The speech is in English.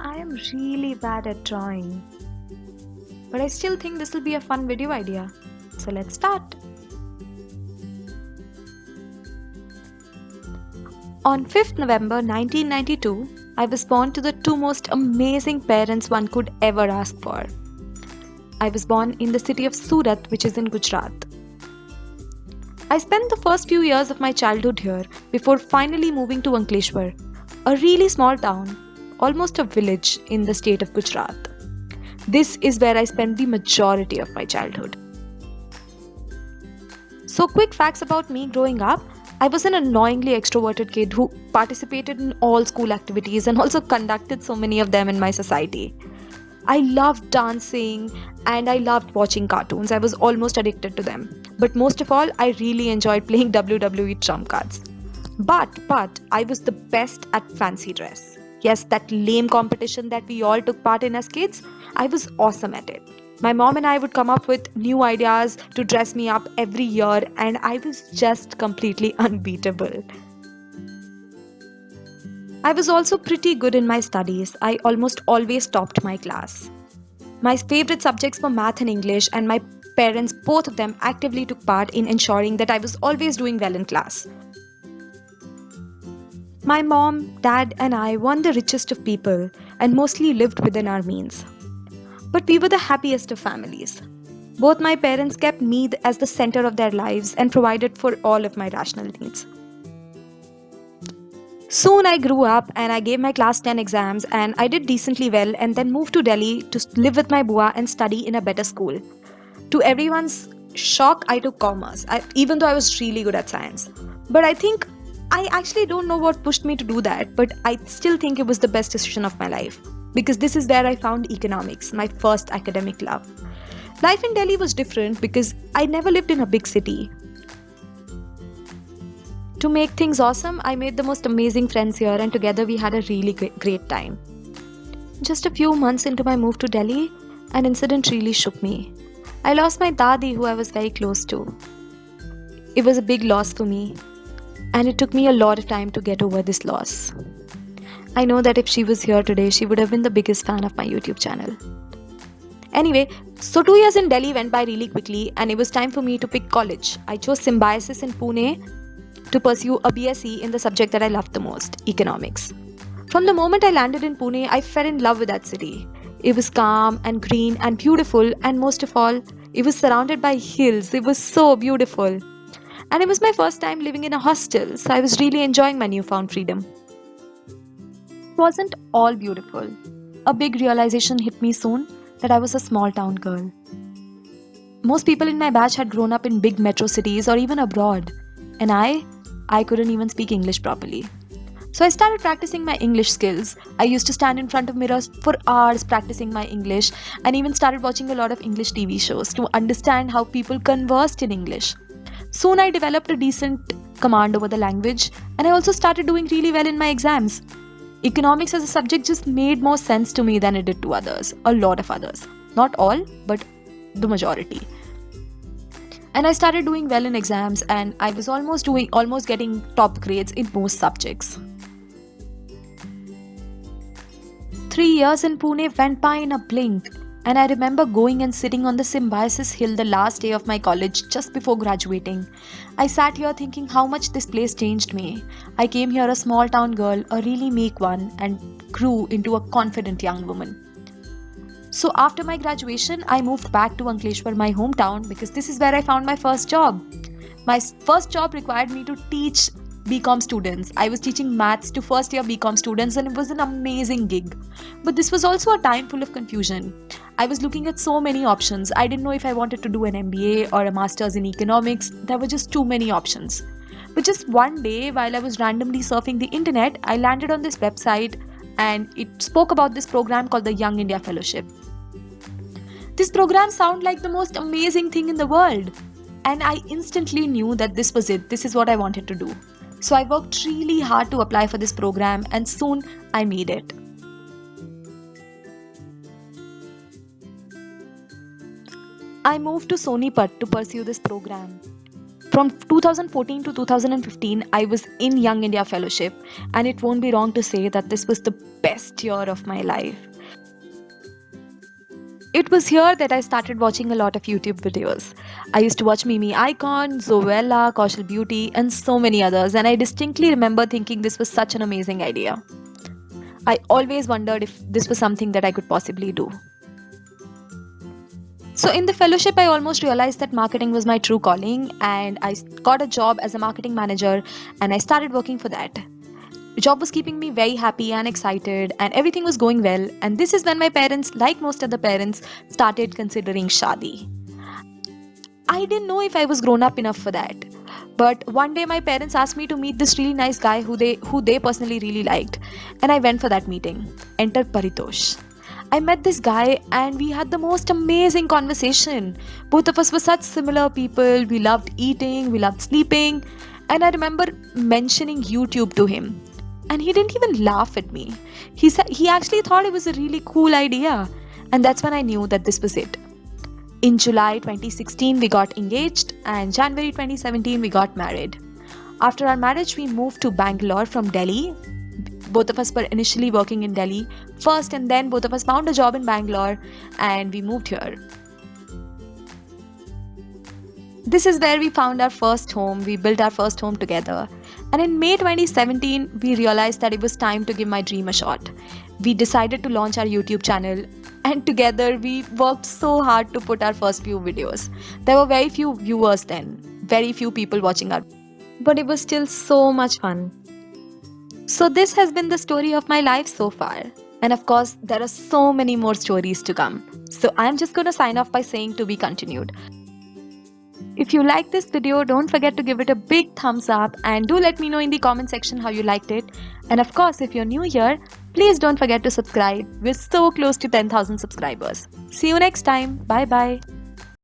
I am really bad at drawing, but I still think this will be a fun video idea. So let's start. On 5th November 1992, I was born to the two most amazing parents one could ever ask for. I was born in the city of Surat, which is in Gujarat. I spent the first few years of my childhood here before finally moving to Ankleshwar, a really small town, almost a village in the state of Gujarat. This is where I spent the majority of my childhood. So, quick facts about me growing up. I was an annoyingly extroverted kid who participated in all school activities and also conducted so many of them in my society. I loved dancing and I loved watching cartoons. I was almost addicted to them. But most of all, I really enjoyed playing WWE trump cards. But I was the best at fancy dress. Yes, that lame competition that we all took part in as kids, I was awesome at it. My mom and I would come up with new ideas to dress me up every year, and I was just completely unbeatable. I was also pretty good in my studies. I almost always topped my class. My favorite subjects were math and English, and my parents, both of them, actively took part in ensuring that I was always doing well in class. My mom, dad, and I weren't the richest of people and mostly lived within our means. But we were the happiest of families. Both my parents kept me as the center of their lives and provided for all of my rational needs. Soon I grew up and I gave my class 10 exams and I did decently well and then moved to Delhi to live with my bua and study in a better school. To everyone's shock, I took commerce, even though I was really good at science. But I actually don't know what pushed me to do that, but I still think it was the best decision of my life. Because this is where I found economics, my first academic love. Life in Delhi was different because I never lived in a big city. To make things awesome, I made the most amazing friends here and together we had a really great time. Just a few months into my move to Delhi, an incident really shook me. I lost my dadi who I was very close to. It was a big loss for me and it took me a lot of time to get over this loss. I know that if she was here today, she would have been the biggest fan of my YouTube channel. Anyway, so 2 years in Delhi went by really quickly and it was time for me to pick college. I chose Symbiosis in Pune to pursue a BSc in the subject that I loved the most, economics. From the moment I landed in Pune, I fell in love with that city. It was calm and green and beautiful, and most of all, it was surrounded by hills. It was so beautiful. And it was my first time living in a hostel, so I was really enjoying my newfound freedom. It wasn't all beautiful. A big realization hit me soon that I was a small town girl. Most people in my batch had grown up in big metro cities or even abroad, and I couldn't even speak English properly. So I started practicing my English skills. I used to stand in front of mirrors for hours practicing my English and even started watching a lot of English TV shows to understand how people conversed in English. Soon I developed a decent command over the language and I also started doing really well in my exams. Economics as a subject just made more sense to me than it did to others, a lot of others. Not all, but the majority. And I started doing well in exams and I was almost getting top grades in most subjects. 3 years in Pune went by in a blink, and I remember going and sitting on the Symbiosis Hill the last day of my college just before graduating. I sat here thinking how much this place changed me. I came here a small town girl, a really meek one, and grew into a confident young woman. So after my graduation, I moved back to Ankleshwar, my hometown, because this is where I found my first job. My first job required me to teach BCom students. I was teaching maths to first year BCom students and it was an amazing gig. But this was also a time full of confusion. I was looking at so many options. I didn't know if I wanted to do an MBA or a master's in economics. There were just too many options. But just one day, while I was randomly surfing the internet, I landed on this website and it spoke about this program called the Young India Fellowship. This program sounded like the most amazing thing in the world. And I instantly knew that this was it. This is what I wanted to do. So I worked really hard to apply for this program and soon I made it. I moved to Sonipat to pursue this program. From 2014 to 2015, I was in Young India Fellowship, and it won't be wrong to say that this was the best year of my life. It was here that I started watching a lot of YouTube videos. I used to watch Mimi Icon, Zoella, Kaushal Beauty, and so many others, and I distinctly remember thinking this was such an amazing idea. I always wondered if this was something that I could possibly do. So, in the fellowship, I almost realized that marketing was my true calling, and I got a job as a marketing manager and I started working for that. The job was keeping me very happy and excited, and everything was going well. And this is when my parents, like most other parents, started considering shadi. I didn't know if I was grown up enough for that. But one day my parents asked me to meet this really nice guy who they personally really liked, and I went for that meeting. Enter Paritosh. I met this guy and we had the most amazing conversation. Both of us were such similar people. We loved eating, we loved sleeping, and I remember mentioning YouTube to him. And he didn't even laugh at me. He said he actually thought it was a really cool idea. And that's when I knew that this was it. In July 2016, we got engaged, and January 2017, we got married. After our marriage, we moved to Bangalore from Delhi. Both of us were initially working in Delhi first, and then both of us found a job in Bangalore and we moved here. This is where we found our first home. We built our first home together. And in May 2017, we realized that it was time to give my dream a shot. We decided to launch our YouTube channel, and together we worked so hard to put our first few videos. There were very few viewers then, very few people watching our, but it was still so much fun. So this has been the story of my life so far. And of course, there are so many more stories to come. So I'm just going to sign off by saying to be continued. If you like this video, don't forget to give it a big thumbs up, and do let me know in the comment section how you liked it. And of course, if you're new here, please don't forget to subscribe. We're so close to 10,000 subscribers. See you next time. Bye bye.